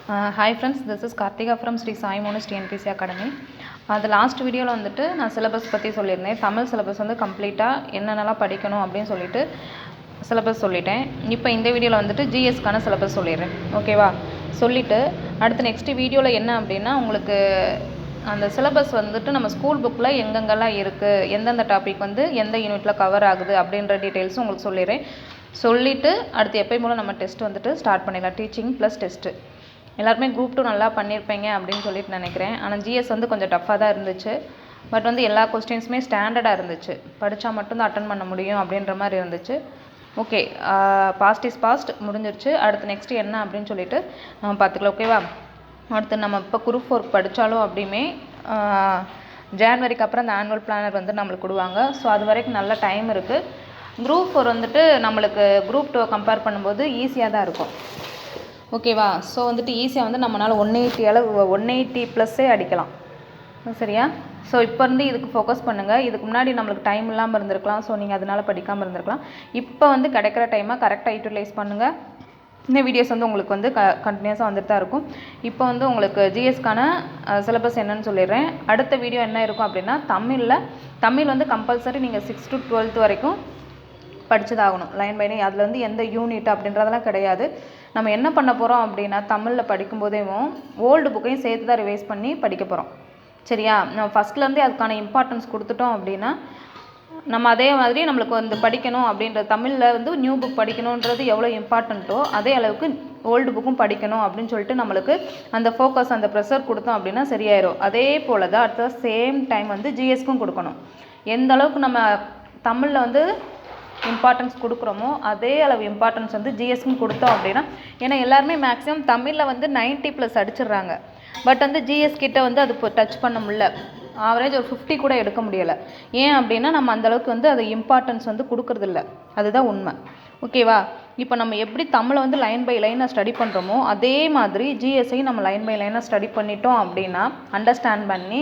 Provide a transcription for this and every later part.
Hi friends, this is Karthika from Sri Sai Monas TNPC Academy. The last video வந்துட்டு நான் syllabus பற்றி சொல்லியிருந்தேன். Tamil syllabus வந்து கம்ப்ளீட்டாக என்னென்னலாம் படிக்கணும் அப்படின்னு சொல்லிட்டு சிலபஸ் சொல்லிட்டேன். இப்போ இந்த வீடியோவில் வந்துட்டு ஜிஎஸ்க்கான சிலபஸ் சொல்லிடுறேன். ஓகேவா? சொல்லிவிட்டு அடுத்து நெக்ஸ்ட் வீடியோவில் என்ன அப்படின்னா உங்களுக்கு அந்த சிலபஸ் வந்துட்டு நம்ம ஸ்கூல் புக்கில் எங்கெங்கெல்லாம் இருக்குது, எந்தெந்த டாபிக் வந்து எந்த யூனிட்டில் கவர் ஆகுது அப்படின்ற டீட்டெயில்ஸும் உங்களுக்கு சொல்லிடுறேன். சொல்லிவிட்டு அடுத்து எப்பயும் போல் நம்ம டெஸ்ட் வந்துட்டு ஸ்டார்ட் பண்ணிடலாம். டீச்சிங் ப்ளஸ் டெஸ்ட்டு எல்லாருமே குரூப் 2 நல்லா பண்ணியிருப்பீங்க அப்படின்னு சொல்லிட்டு நினைக்கிறேன். ஆனால் ஜிஎஸ் வந்து கொஞ்சம் டஃப்பாக தான் இருந்துச்சு. பட் வந்து எல்லா கொஸ்டின்ஸுமே ஸ்டாண்டர்டாக இருந்துச்சு. படித்தா மட்டும்தான் அட்டன் பண்ண முடியும் அப்படின்ற மாதிரி இருந்துச்சு. ஓகே, பாஸ்ட் இஸ் பாஸ்ட் முடிஞ்சிருச்சு. அடுத்து நெக்ஸ்ட்டு என்ன அப்படின்னு சொல்லிட்டு நம்ம பார்த்துக்கலாம். ஓகேவா? அடுத்து நம்ம இப்போ குரூப் 4 படித்தாலும் அப்படியுமே ஜான்வரிக்கு அப்புறம் அந்த ஆனுவல் பிளானர் வந்து நம்மளுக்கு கொடுவாங்க. ஸோ அது வரைக்கும் நல்ல டைம் இருக்குது. குரூப் 4 வந்துட்டு நம்மளுக்கு குரூப் 2 கம்பேர் பண்ணும்போது ஈஸியாக தான் இருக்கும். ஓகேவா? ஸோ வந்துட்டு ஈஸியாக வந்து நம்மளால் 180 ப்ளஸ்ஸே அடிக்கலாம். சரியா? ஸோ இப்போ இருந்து இதுக்கு ஃபோக்கஸ் பண்ணுங்கள். இதுக்கு முன்னாடி நம்மளுக்கு டைம் இல்லாமல் இருந்திருக்கலாம். ஸோ நீங்கள் அதனால் படிக்காமல் இருந்திருக்கலாம். இப்போ வந்து கிடைக்கிற டைமை கரெக்டாக யூட்டிலைஸ் பண்ணுங்கள். இந்த வீடியோஸ் வந்து உங்களுக்கு வந்து கண்டினியூஸாக வந்துட்டு தான் இருக்கும். இப்போ வந்து உங்களுக்கு ஜிஎஸ்க்கான சிலபஸ் என்னன்னு சொல்லிடுறேன். அடுத்த வீடியோ என்ன இருக்கும் அப்படின்னா தமிழ் வந்து கம்பல்சரி நீங்கள் 6th to 12th வரைக்கும் படிச்சதாகணும். Line by line. அதில் வந்து எந்த யூனிட் அப்படின்றதெல்லாம் கிடையாது. நம்ம என்ன பண்ண போகிறோம் அப்படின்னா தமிழில் படிக்கும்போதேவும் ஓல்டு புக்கையும் சேர்த்து தான் ரிவைஸ் பண்ணி படிக்க போகிறோம். சரியா? நம்ம ஃபஸ்ட்லேருந்தே அதுக்கான இம்பார்ட்டன்ஸ் கொடுத்துட்டோம் அப்படின்னா நம்ம அதே மாதிரி நம்மளுக்கு வந்து படிக்கணும் அப்படின்ற தமிழில் வந்து நியூ புக் படிக்கணுன்றது எவ்வளோ இம்பார்ட்டண்ட்டோ அதே அளவுக்கு ஓல்டு புக்கும் படிக்கணும் அப்படின்னு சொல்லிட்டு நம்மளுக்கு அந்த ஃபோக்கஸ் அந்த ப்ரெஷர் கொடுத்தோம் அப்படின்னா சரியாயிடும். அதே போல் தான் அடுத்த சேம் டைம் வந்து ஜிஎஸ்க்கும் கொடுக்கணும். எந்த அளவுக்கு நம்ம தமிழில் வந்து இம்பார்ட்டன்ஸ் கொடுக்குறோமோ அதே அளவு இம்பார்ட்டன்ஸ் வந்து ஜிஎஸ்க்கும் கொடுத்தோம் அப்படின்னா, ஏன்னா எல்லாருமே மேக்ஸிமம் தமிழில் வந்து 90+ அடிச்சிடுறாங்க. பட் வந்து ஜிஎஸ் கிட்ட வந்து அது டச் பண்ண முடியல. ஆவரேஜ் ஒரு 50 கூட எடுக்க முடியலை. ஏன் அப்படின்னா நம்ம அந்தளவுக்கு வந்து அது இம்பார்ட்டன்ஸ் வந்து கொடுக்குறதில்ல. அதுதான் உண்மை. ஓகேவா? இப்போ நம்ம எப்படி தமிழை வந்து லைன் பை லைனாக ஸ்டடி பண்ணுறோமோ அதே மாதிரி ஜிஎஸ்ஐயும் நம்ம லைன் பை லைனாக ஸ்டடி பண்ணிட்டோம் அப்படின்னா அண்டர்ஸ்டாண்ட் பண்ணி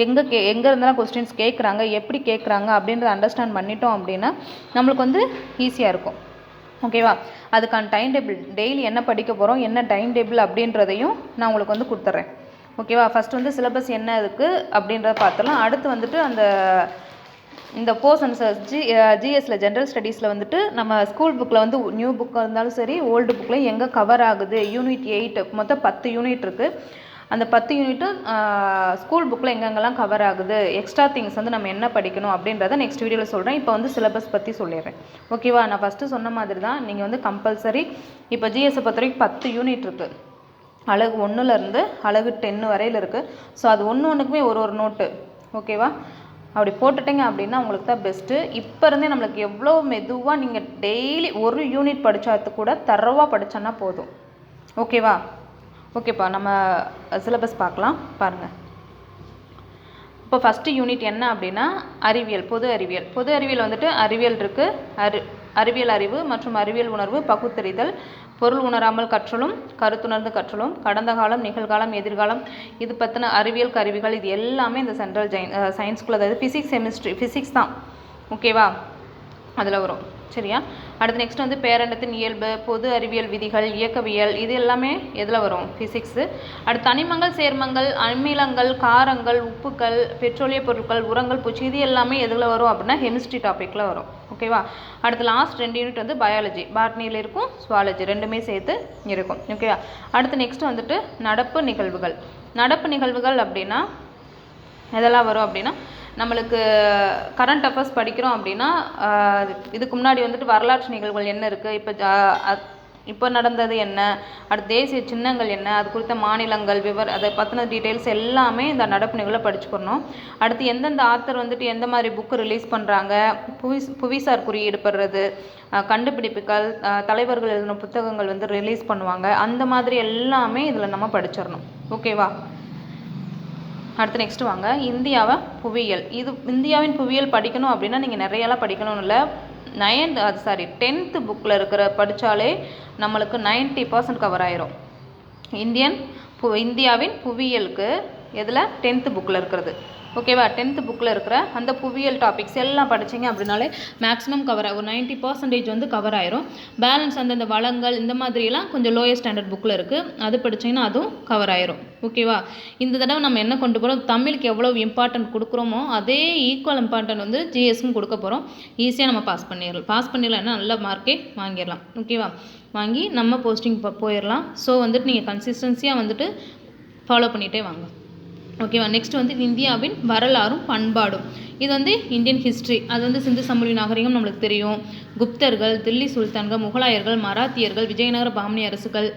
எங்கே இருந்தாலும் கொஸ்டின்ஸ் கேட்குறாங்க, எப்படி கேட்குறாங்க அப்படின்றத அண்டர்ஸ்டாண்ட் பண்ணிட்டோம் அப்படின்னா நம்மளுக்கு வந்து ஈஸியாக இருக்கும். ஓகேவா? அதுக்கான டைம் டேபிள் டெய்லி என்ன படிக்க போகிறோம், என்ன டைம் டேபிள் அப்படின்றதையும் நான் உங்களுக்கு வந்து கொடுத்துட்றேன். ஓகேவா? ஃபஸ்ட்டு வந்து சிலபஸ் என்ன இருக்குது அப்படின்றத பார்த்துலாம். அடுத்து வந்துட்டு இந்த போர்ஷன்ஸ் ஜிஎஸ்ல ஜென்ரல் ஸ்டடீஸில் வந்துட்டு நம்ம ஸ்கூல் புக்கில் வந்து நியூ புக்காக இருந்தாலும் சரி ஓல்டு புக்கில் எங்கே கவர் ஆகுது, யூனிட் 8 மொத்தம் 10 யூனிட் இருக்குது. அந்த 10 யூனிட்டும் ஸ்கூல் புக்கில் எங்கெங்கெல்லாம் கவர் ஆகுது, எக்ஸ்ட்ரா திங்ஸ் வந்து நம்ம என்ன படிக்கணும் அப்படின்றத நெக்ஸ்ட் வீடியோவில் சொல்கிறேன். இப்போ வந்து சிலபஸ் பற்றி சொல்லிடுறேன். ஓகேவா? நான் ஃபஸ்ட்டு சொன்ன மாதிரி தான் நீங்கள் வந்து கம்பல்சரி இப்போ ஜிஎஸ்ஸை பொறுத்த வரைக்கும் 10 யூனிட் இருக்குது. அழகு 1லேருந்து அழகு 10 வரையில் இருக்குது. ஸோ அது ஒன்றுக்குமே ஒரு நோட்டு. ஓகேவா? அப்படி போட்டுட்டிங்க அப்படின்னா உங்களுக்கு தான் பெஸ்ட்டு. இப்போ இருந்தே நம்மளுக்கு எவ்வளோ மெதுவாக நீங்கள் டெய்லி ஒரு யூனிட் படித்தாது கூட தரவாக படித்தோன்னா போதும். ஓகேவா? ஓகேப்பா, நம்ம சிலபஸ் பார்க்கலாம். பாருங்கள். இப்போ ஃபஸ்ட்டு யூனிட் என்ன அப்படின்னா அறிவியல், பொது அறிவியல். பொது அறிவியல் வந்துட்டு அறிவியல் இருக்குது. அறிவியல் அறிவு மற்றும் அறிவியல் உணர்வு, பகுத்தறிதல், பொருள் உணராமல் கற்றலும், கருத்துணர்ந்து கற்றலும், கடந்த காலம், நிகழ்காலம், எதிர்காலம், இது பற்றின அறிவியல் கருவிகள், இது எல்லாமே இந்த சென்ட்ரல் சயின்ஸ்குள்ளே, அதாவது ஃபிசிக்ஸ், கெமிஸ்ட்ரி, ஃபிசிக்ஸ் தான். ஓகேவா? அதில் வரும். சரியா? அடுத்து நெக்ஸ்ட் வந்து பேரண்டத்தின் இயல்பு, பொது அறிவியல் விதிகள், இயக்கவியல், இது எல்லாமே எதில் வரும்? ஃபிசிக்ஸு. அடுத்து தனிமங்கள், சேர்மங்கள், அமிலங்கள், காரங்கள், உப்புக்கள், பெட்ரோலிய பொருட்கள், உரங்கள், பூச்சி, இது எல்லாமே எதில் வரும் அப்படின்னா கெமிஸ்ட்ரி டாப்பிக்கில் வரும். ஓகேவா? அடுத்து லாஸ்ட் 2 யூனிட் வந்து பயாலஜி, பாட்னியில் இருக்கும், சுவாலஜி, ரெண்டுமே சேர்த்து இருக்கும். ஓகேவா? அடுத்து நெக்ஸ்ட் வந்துட்டு நடப்பு நிகழ்வுகள். நடப்பு நிகழ்வுகள் அப்படின்னா எதெல்லாம் வரும் அப்படின்னா நம்மளுக்கு கரண்ட் அஃபேர்ஸ் படிக்கிறோம் அப்படின்னா இதுக்கு முன்னாடி வந்துட்டு வரலாற்று நிகழ்வுகள் என்ன இருக்குது, இப்போ நடந்தது என்ன, அடுத்து தேசிய சின்னங்கள் என்ன, அது குறித்த மாநிலங்கள் அதை பற்றின டீட்டெயில்ஸ் எல்லாமே இந்த நடப்பு நிகழ்வை படிச்சுக்கணும். அடுத்து எந்தெந்த ஆத்தர் வந்துட்டு எந்த மாதிரி புக்கு ரிலீஸ் பண்ணுறாங்க, புவிசார் குறியீடு பெறுறது, கண்டுபிடிப்புகள், தலைவர்கள் எழுதின புத்தகங்கள் வந்து ரிலீஸ் பண்ணுவாங்க, அந்த மாதிரி எல்லாமே இதில் நம்ம படிச்சிடணும். ஓகேவா? அடுத்து நெக்ஸ்ட்டு வாங்க. புவியியல். இது இந்தியாவின் புவியியல் படிக்கணும் அப்படின்னா நீங்கள் நிறையெல்லாம் படிக்கணும்னு இல்லை. 10th புக்கில் இருக்கிற படித்தாலே நம்மளுக்கு 90% கவர் ஆயிரும். இந்தியாவின் புவியியலுக்கு எதில் 10th புக்கில் இருக்கிறது. ஓகேவா. 10th புக்கில் இருக்கிற அந்த புவியியல் டாபிக்ஸ் எல்லாம் படிச்சிங்க அப்படின்னாலே மேக்ஸிமம் கவர் ஆகும். 90% வந்து கவர் ஆயிரும். பேலன்ஸ் அந்தந்த வளங்கள் இந்த மாதிரியெல்லாம் கொஞ்சம் லோயர் ஸ்டாண்டர்ட் புக்கில் இருக்குது, அது படிச்சிங்கன்னா அதுவும் கவர் ஆயிரும். ஓகேவா. இந்த தடவை நம்ம என்ன கொண்டு போகிறோம், தமிழுக்கு எவ்வளோ இம்பார்ட்டன்ட் கொடுக்குறோமோ அதே ஈக்குவல் இம்பார்ட்டன்ட் வந்து ஜிஎஸ்க்கும் கொடுக்க போகிறோம். ஈஸியாக நம்ம பாஸ் பண்ணிடலாம், நல்ல மார்க்கே வாங்கிடலாம். ஓகேவா. வாங்கி நம்ம போஸ்டிங் போயிடலாம். ஸோ வந்துட்டு நீங்கள் கன்சிஸ்டன்சியாக வந்துட்டு ஃபாலோ பண்ணிகிட்டே வாங்க. ஓகேவா. நெக்ஸ்ட் வந்து இந்தியாவின் வரலாறும் பண்பாடும். இது வந்து இந்தியன் ஹிஸ்ட்ரி. அது வந்து சிந்து சமவெளி நாகரிகம் நம்மளுக்கு தெரியும். குப்தர்கள், தில்லி சுல்தான்கள், முகலாயர்கள், மராத்தியர்கள், விஜயநகர பாமனி அரசுகள்,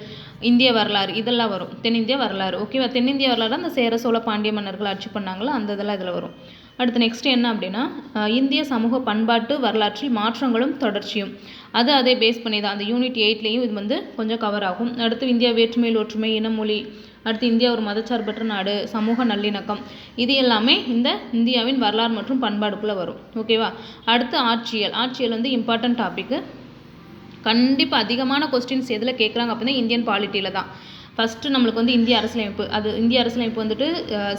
இந்திய வரலாறு இதெல்லாம் வரும். தென்னிந்திய வரலாறு. ஓகேவா. தென்னிந்திய வரலாறு அந்த சேர சோழ பாண்டிய மன்னர்கள் ஆட்சி பண்ணாங்களோ அந்த இதெல்லாம் இதில் வரும். அடுத்து நெக்ஸ்ட் என்ன அப்படின்னா இந்திய சமூக பண்பாட்டு வரலாற்றில் மாற்றங்களும் தொடர்ச்சியும். அதே பேஸ் பண்ணி தான் அந்த யூனிட் 8லேயும் இது வந்து கொஞ்சம் கவர் ஆகும். அடுத்து இந்தியா வேற்றுமையில் ஒற்றுமை, இனமொழி, அடுத்து இந்தியா ஒரு மதச்சார்பற்ற நாடு, சமூக நல்லிணக்கம், இது எல்லாமே இந்த இந்தியாவின் வரலாறு மற்றும் பண்பாடுக்குள்ளே வரும். ஓகேவா. அடுத்து ஆட்சியல் வந்து இம்பார்ட்டன்ட் டாப்பிக்கு. கண்டிப்பாக அதிகமான கொஸ்டின்ஸ் எதில் கேட்குறாங்க அப்படின்னா இந்தியன் பாலிட்டியில் தான். ஃபஸ்ட்டு நம்மளுக்கு வந்து இந்திய அரசியலமைப்பு. அது இந்திய அரசியலமைப்பு வந்துட்டு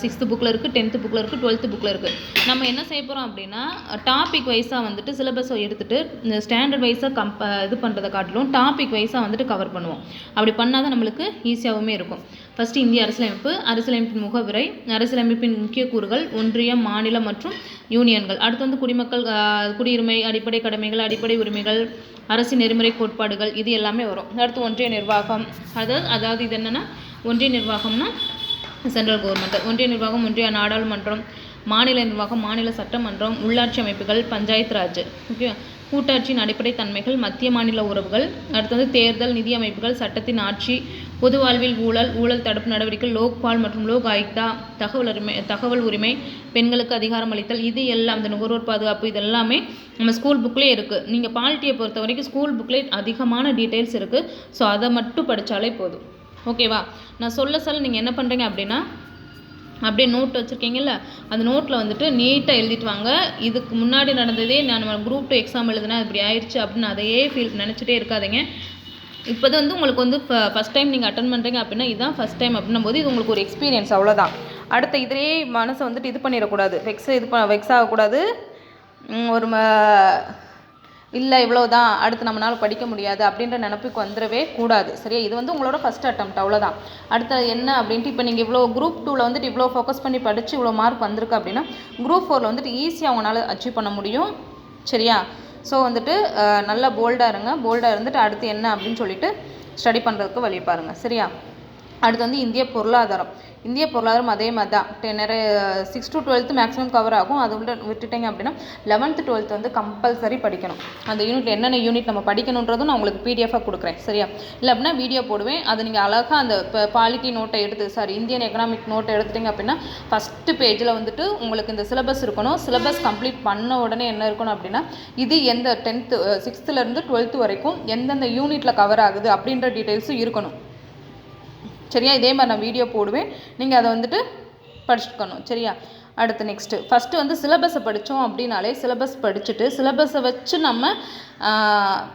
6th புக்கில் இருக்குது, 10th புக்கில் இருக்குது, 12th புக்கில் இருக்குது. நம்ம என்ன செய்ய போகிறோம் அப்படின்னா டாபிக் வைஸாக வந்துட்டு சிலபஸை எடுத்துகிட்டு இந்த ஸ்டாண்டர்ட் வைஸாக இது பண்ணுறதை காட்டிலும் டாபிக் வைஸாக வந்துட்டு கவர் பண்ணுவோம். அப்படி பண்ணால் தான் நம்மளுக்கு ஈஸியாகவுமே இருக்கும். ஃபஸ்ட்டு இந்திய அரசியலமைப்பு, அரசியலமைப்பின் முகவுரை, அரசியலமைப்பின் முக்கிய கூறுகள், ஒன்றியம், மாநிலம் மற்றும் யூனியன்கள். அடுத்து வந்து குடியுரிமை, அடிப்படை கடமைகள், அடிப்படை உரிமைகள், அரசு நெறிமுறை கோட்பாடுகள், இது எல்லாமே வரும். அடுத்து ஒன்றிய நிர்வாகம். அதாவது இது என்னென்னா ஒன்றிய நிர்வாகம்னா சென்ட்ரல் கவர்மெண்ட், ஒன்றிய நிர்வாகம், ஒன்றிய நாடாளுமன்றம், மாநில நிர்வாகம், மாநில சட்டமன்றம், உள்ளாட்சி அமைப்புகள், பஞ்சாயத்து ராஜ். ஓகே. கூட்டாட்சியின் அடிப்படை தன்மைகள், மத்திய மாநில உறவுகள். அடுத்து வந்து தேர்தல், நிதி அமைப்புகள், சட்டத்தின் ஆட்சி, பொது வாழ்வில் ஊழல் தடுப்பு நடவடிக்கை, லோக்பால் மற்றும் லோக் ஆயுக்தா, தகவல் உரிமை, பெண்களுக்கு அதிகாரம் அளித்தல், இது எல்லாம் இந்த நுகர்வோர் பாதுகாப்பு, இது எல்லாமே நம்ம ஸ்கூல் புக்லேயே இருக்குது. நீங்கள் பாலிட்டியை பொறுத்த வரைக்கும் ஸ்கூல் புக்லேயே அதிகமான டீட்டெயில்ஸ் இருக்குது. ஸோ அதை மட்டும் படித்தாலே போதும். ஓகேவா. நான் சொல்ல நீங்கள் என்ன பண்ணுறீங்க அப்படின்னா அப்படியே நோட் வச்சுருக்கீங்கல்ல, அந்த நோட்டில் வந்துட்டு நீட்டாக எழுதிட்டு வாங்க. இதுக்கு முன்னாடி நடந்ததே நான் குரூப் 2 எக்ஸாம் எழுதுனா இப்படி ஆயிடுச்சு அப்படின்னு அதையே நினச்சிட்டே இருக்காதீங்க. இப்போ தான் வந்து உங்களுக்கு வந்து ஃபஸ்ட் டைம் நீங்கள் அட்டன் பண்ணுறீங்க அப்படின்னா இதுதான் ஃபஸ்ட் டைம் அப்படின்னும் போது இது உங்களுக்கு ஒரு எக்ஸ்பீரியன்ஸ், அவ்வளோதான். அடுத்த இதிலே மனசை வந்துட்டு இது பண்ணிடக்கூடாது, வெக்ஸ் ஆகக்கூடாது. ஒரு இல்லை இவ்வளோதான் அடுத்து நம்மளால் படிக்க முடியாது அப்படின்ற நினப்புக்கு வந்துடவே கூடாது. சரியா. இது வந்து உங்களோட ஃபஸ்ட் அட்டெம்ப்ட், அவ்வளோதான். அடுத்து என்ன அப்படின்ட்டு இப்போ நீங்கள் இவ்வளோ குரூப் 2ல் வந்துட்டு இவ்வளோ ஃபோக்கஸ் பண்ணி படித்து இவ்வளோ மார்க் வந்திருக்கு அப்படின்னா குரூப் 4ல் வந்துட்டு ஈஸியாக அவங்களால அச்சீவ் பண்ண முடியும். சரியா. ஸோ வந்துட்டு நல்லா போல்டாக இருங்க. போல்டாக இருந்துட்டு அடுத்து என்ன அப்படின்னு சொல்லிட்டு ஸ்டடி பண்ணுறதுக்கு வழி பாருங்கள். சரியா. அடுத்து வந்து இந்திய பொருளாதாரம் அதே மாதிரி தான் 6 to 12 மேக்ஸிமம் கவர் ஆகும். அது விட்டுட்டீங்க அப்படின்னா 11th 12th வந்து கம்பல்சரி படிக்கணும். அந்த யூனிட் என்னென்ன யூனிட் நம்ம படிக்கணுன்றதும் நான் உங்களுக்கு PDF-ஆக கொடுக்குறேன். சரியா. இல்லை அப்படின்னா வீடியோ போடுவேன், அது நீங்கள் அழகாக அந்த பாலிட்டி நோட்டை இந்தியன் எக்கனாமிக் நோட்டை எடுத்துட்டிங்க அப்படின்னா ஃபஸ்ட்டு பேஜில் வந்துட்டு உங்களுக்கு இந்த சிலபஸ் இருக்கணும். சிலபஸ் கம்ப்ளீட் பண்ண உடனே என்ன இருக்கணும் அப்படின்னா இது எந்த 6th-12th வரைக்கும் எந்தெந்த யூனிட்டில் கவர் ஆகுது அப்படின்ற டீட்டெயில்ஸும் இருக்கணும். சரியா. இதே மாதிரி நான் வீடியோ போடுவேன், நீங்கள் அதை வந்துட்டு படிச்சுக்கணும். சரியா. அடுத்து நெக்ஸ்ட்டு ஃபஸ்ட்டு வந்து சிலபஸை படித்தோம் அப்படின்னாலே சிலபஸ் படிச்சுட்டு சிலபஸை வச்சு நம்ம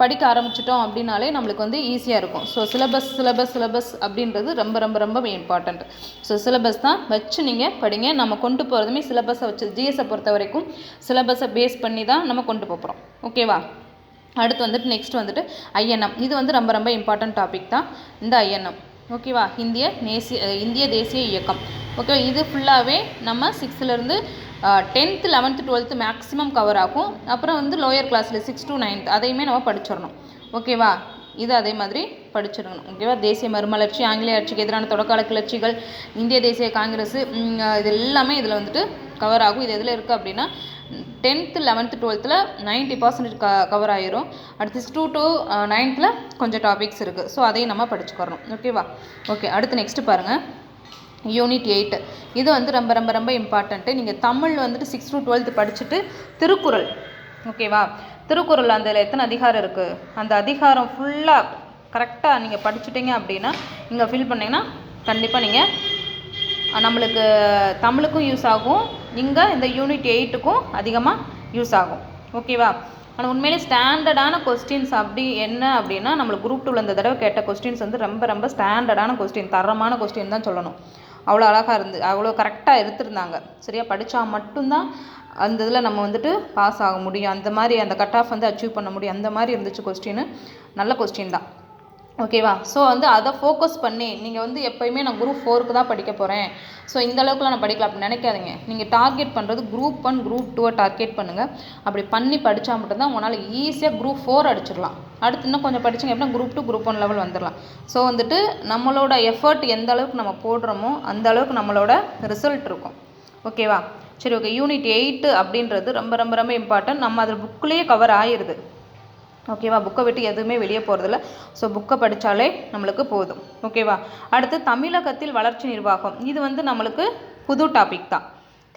படிக்க ஆரம்பிச்சிட்டோம் அப்படின்னாலே நம்மளுக்கு வந்து ஈஸியாக இருக்கும். ஸோ சிலபஸ் அப்படின்றது ரொம்ப ரொம்ப ரொம்ப இம்பார்ட்டண்ட். ஸோ சிலபஸ் தான் வச்சு நீங்கள் படிங்க. நம்ம கொண்டு போகிறதுமே சிலபஸை வச்சு ஜிஎஸை பொறுத்த வரைக்கும் சிலபஸை பேஸ் பண்ணி தான் நம்ம கொண்டு போகிறோம். ஓகேவா. அடுத்து வந்துட்டு நெக்ஸ்ட் வந்துட்டு ஐஎன்எம். இது வந்து ரொம்ப ரொம்ப இம்பார்ட்டண்ட் டாபிக் தான் இந்த ஐஎன்எம். ஓகேவா. இந்திய தேசிய இயக்கம். ஓகே. இது ஃபுல்லாகவே நம்ம 6th-லேருந்து 10th 11th 12th maximum cover ஆகும். அப்புறம் வந்து லோயர் கிளாஸில் 6 to 9th அதையுமே நம்ம படிச்சிடணும். ஓகேவா. இது அதே மாதிரி படிச்சிடணும். ஓகேவா. தேசிய மறுமலர்ச்சி, ஆங்கிலேய ஆட்சிக்கு எதிரான தொடக்கால கிளர்ச்சிகள், இந்திய தேசிய காங்கிரஸ், இது எல்லாமே இதில் வந்துட்டு கவர் ஆகும். இது எதில் இருக்குது அப்படின்னா 10th 11th 12th 90% கவர் ஆயிரும். அடுத்து 6 to 9th கொஞ்சம் டாபிக்ஸ் இருக்குது. ஸோ அதையும் நம்ம படிச்சுக்கிறோம். ஓகேவா. ஓகே. அடுத்து நெக்ஸ்ட்டு பாருங்கள் யூனிட் 8. இது வந்து ரொம்ப ரொம்ப ரொம்ப இம்பார்ட்டண்ட்டு. நீங்கள் தமிழ் வந்துட்டு 6 to 12th படிச்சுட்டு திருக்குறள். ஓகேவா. திருக்குறள் அதில் எத்தனை அதிகாரம் இருக்குது அந்த அதிகாரம் ஃபுல்லாக கரெக்டாக நீங்கள் படிச்சுட்டிங்க அப்படின்னா இங்கே ஃபில் பண்ணிங்கன்னா கண்டிப்பாக நீங்கள் நம்மளுக்கு தமிழுக்கும் யூஸ் ஆகும், இங்கே இந்த யூனிட் 8க்கும் அதிகமாக யூஸ் ஆகும். ஓகேவா. ஆனால் உண்மையிலே ஸ்டாண்டர்டான கொஸ்டின்ஸ் அப்படி என்ன அப்படின்னா நம்மளுக்கு குரூப் 2ல் இந்த தடவை கேட்ட கொஸ்டின்ஸ் வந்து ரொம்ப ரொம்ப ஸ்டாண்டர்டான கொஸ்டின், தரமான கொஸ்டின் தான் சொல்லணும். அவ்வளோ அழகாக அவ்வளோ கரெக்டாக எடுத்திருந்தாங்க. சரியா, படித்தா மட்டும்தான் அந்த இதில் நம்ம வந்துட்டு பாஸ் ஆக முடியும், அந்த மாதிரி அந்த கட் ஆஃப் வந்து அச்சீவ் பண்ண முடியும், அந்த மாதிரி இருந்துச்சு கொஸ்டின். நல்ல கொஸ்டின் தான். ஓகேவா. ஸோ வந்து அதை ஃபோக்கஸ் பண்ணி நீங்கள் வந்து எப்போயுமே நான் குரூப் 4க்கு தான் படிக்க போகிறேன், ஸோ இந்த அளவுக்குலாம் நான் படிக்கலாம் அப்படின்னு நினைக்காதீங்க. நீங்கள் டார்கெட் பண்ணுறது குரூப் 1 குரூப் 2 டார்கெட் பண்ணுங்கள். அப்படி பண்ணி படித்தா மட்டும்தான் உங்களால் ஈஸியாக குரூப் 4 அடிச்சிடலாம். அடுத்து இன்னும் கொஞ்சம் படிச்சிங்க அப்படின்னா குரூப் 2 குரூப் 1 லெவல் வந்துடலாம். ஸோ வந்துட்டு நம்மளோட எஃபர்ட் எந்த அளவுக்கு நம்ம போடுறோமோ அந்த அளவுக்கு நம்மளோட ரிசல்ட் இருக்கும். ஓகேவா. சரி, ஓகே. யூனிட் 8 அப்படின்றது ரொம்ப ரொம்ப ரொம்ப இம்பார்ட்டன்ட். நம்ம அதில் புக்கிலேயே கவர் ஆயிடுது. ஓகேவா. புக்கை விட்டு எதுவுமே வெளியே போகிறதில்ல. ஸோ புக்கை படித்தாலே நம்மளுக்கு போதும். ஓகேவா. அடுத்து தமிழகத்தில் வளர்ச்சி நிர்வாகம். இது வந்து நம்மளுக்கு புது டாபிக் தான்.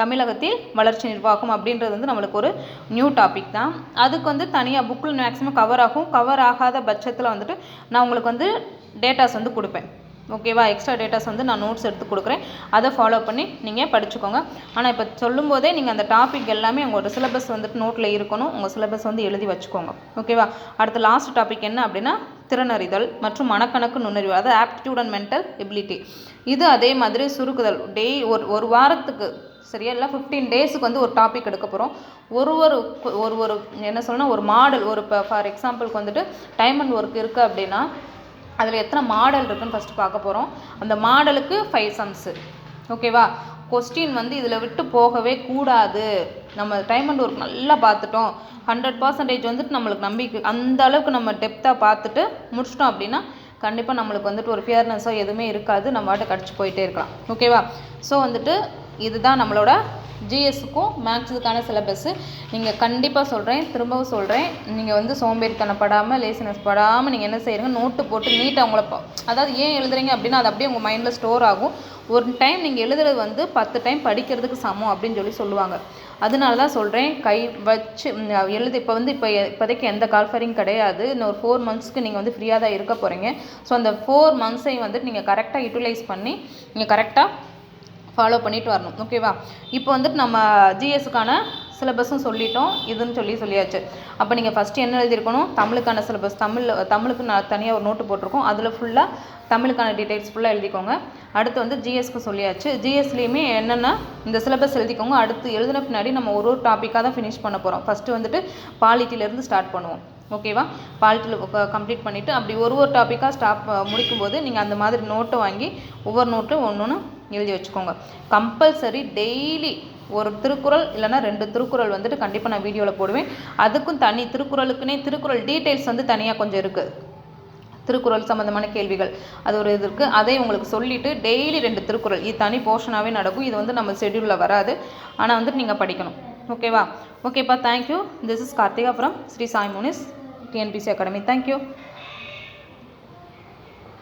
தமிழகத்தில் வளர்ச்சி நிர்வாகம் அப்படின்றது வந்து நம்மளுக்கு ஒரு நியூ டாபிக் தான். அதுக்கு வந்து தனியாக புக்கில் மேக்ஸிமம் கவர் ஆகும். கவர் ஆகாத பட்சத்தில் வந்துட்டு நான் உங்களுக்கு வந்து டேட்டாஸ் வந்து கொடுப்பேன். ஓகேவா. எக்ஸ்ட்ரா டேட்டாஸ் வந்து நான் நோட்ஸ் எடுத்து கொடுக்குறேன். அதை ஃபாலோ பண்ணி நீங்கள் படிச்சுக்கோங்க. ஆனால் இப்போ சொல்லும்போதே நீங்கள் அந்த டாபிக் எல்லாமே உங்களோட சிலபஸ் வந்துட்டு நோட்டில் இருக்கணும். உங்கள் சிலபஸ் வந்து எழுதி வச்சுக்கோங்க. ஓகேவா. அடுத்த லாஸ்ட் டாபிக் என்ன அப்படின்னா திறனறிதல் மற்றும் மனக்கணக்கு நுண்ணறிவு, அதாவது ஆப்டிடியூட் அண்ட் மென்டல் எபிலிட்டி. இது அதே மாதிரி சுருக்குதல். ஒரு வாரத்துக்கு சரியா இல்லை 15 டேஸுக்கு வந்து ஒரு டாபிக் எடுக்க போகிறோம். ஒரு என்ன சொல்லணும், ஒரு மாடல், ஒரு ஃபார் எக்ஸாம்பிளுக்கு வந்துட்டு டைம் அண்ட் ஒர்க் இருக்குது அப்படின்னா அதில் எத்தனை மாடல் இருக்குதுன்னு ஃபஸ்ட்டு பார்க்க போகிறோம். அந்த மாடலுக்கு 5 சம்ஸு. ஓகேவா. கொஸ்டின் வந்து இதில் விட்டு போகவே கூடாது. நம்ம டைம் அண்ட் ஒர்க் நல்லா பார்த்துட்டோம், 100% வந்துட்டு நம்மளுக்கு நம்பிக்கை, அந்த அளவுக்கு நம்ம டெப்த்தாக பார்த்துட்டு முடிச்சிட்டோம் அப்படின்னா கண்டிப்பாக நம்மளுக்கு வந்துட்டு ஒரு ஃபியர்னஸோ எதுவுமே இருக்காது. நம்ம வாட்டை கடிச்சு போயிட்டே இருக்கலாம். ஓகேவா. ஸோ வந்துட்டு இதுதான் நம்மளோட ஜிஎஸ்ஸுக்கும் மேக்ஸுக்கான சிலபஸ்ஸு. நீங்கள் கண்டிப்பாக சொல்கிறேன், திரும்பவும் சொல்கிறேன், நீங்கள் வந்து சோம்பேறித்தனப்படாமல் லேசினஸ் படாமல் நீங்கள் என்ன செய்யுங்க, நோட்டு போட்டு நீட்டாக உங்களை அதாவது ஏன் எழுதுறீங்க அப்படின்னா அது அப்படியே உங்கள் மைண்டில் ஸ்டோர் ஆகும். ஒரு டைம் நீங்கள் எழுதுறது வந்து 10 டைம் படிக்கிறதுக்கு சமம் அப்படின்னு சொல்லுவாங்க. அதனால தான் சொல்கிறேன், கை வச்சு எழுது. இப்போதைக்கு எந்த கால்ஃபரிங் கிடையாது. இன்னும் ஒரு 4 மந்த்ஸ்க்கு நீங்கள் வந்து ஃப்ரீயாக தான் இருக்க போகிறீங்க. ஸோ அந்த 4 மந்த்ஸையும் வந்துட்டு நீங்கள் கரெக்டாக யூட்டிலைஸ் பண்ணி நீங்கள் கரெக்டாக ஃபாலோ பண்ணிட்டு வரணும். ஓகேவா. இப்போ வந்துட்டு நம்ம ஜிஎஸ்ஸுக்கான சிலபஸும் சொல்லிட்டோம், இதுன்னு சொல்லியாச்சு. அப்போ நீங்கள் ஃபஸ்ட்டு என்ன எழுதியிருக்கணும், தமிழுக்கான சிலபஸ். தமிழுக்கு நான் தனியாக ஒரு நோட்டு போட்டிருக்கோம், அதில் ஃபுல்லாக தமிழுக்கான டீட்டெயில்ஸ் ஃபுல்லாக எழுதிக்கோங்க. அடுத்து வந்து ஜிஎஸ்க்கு சொல்லியாச்சு. ஜிஎஸ்லேயுமே என்னென்னா இந்த சிலபஸ் எழுதிக்கோங்க. அடுத்து எழுதின பின்னாடி நம்ம ஒரு டாப்பிக்காக தான் ஃபினிஷ் பண்ண போகிறோம். ஃபஸ்ட்டு வந்துட்டு பாலிட்டியிலேருந்து ஸ்டார்ட் பண்ணுவோம். ஓகேவா. பாலிட்டியில் கம்ப்ளீட் பண்ணிவிட்டு அப்படி ஒரு டாப்பிக்காக முடிக்கும்போது நீங்கள் அந்த மாதிரி நோட்டை வாங்கி ஒவ்வொரு நோட்டும் ஒன்று எழுதி வச்சுக்கோங்க. கம்பல்சரி டெய்லி ஒரு திருக்குறள் இல்லைனா 2 திருக்குறள் வந்துட்டு கண்டிப்பாக நான் வீடியோவில் போடுவேன். அதுக்கும் தனி திருக்குறளுக்குனே திருக்குறள் டீட்டெயில்ஸ் வந்து தனியாக கொஞ்சம் இருக்குது. திருக்குறள் சம்மந்தமான கேள்விகள் அது ஒரு இது இருக்குது. அதை உங்களுக்கு சொல்லிவிட்டு டெய்லி 2 திருக்குறள், இது தனி போர்ஷனாகவே நடக்கும். இது வந்து நம்ம ஷெட்யூலில் வராது, ஆனால் வந்துட்டு நீங்கள் படிக்கணும். ஓகேவா. ஓகேப்பா. Thank you. This is Karthika from Sri Sai Monish TNPSC academy. Thank you.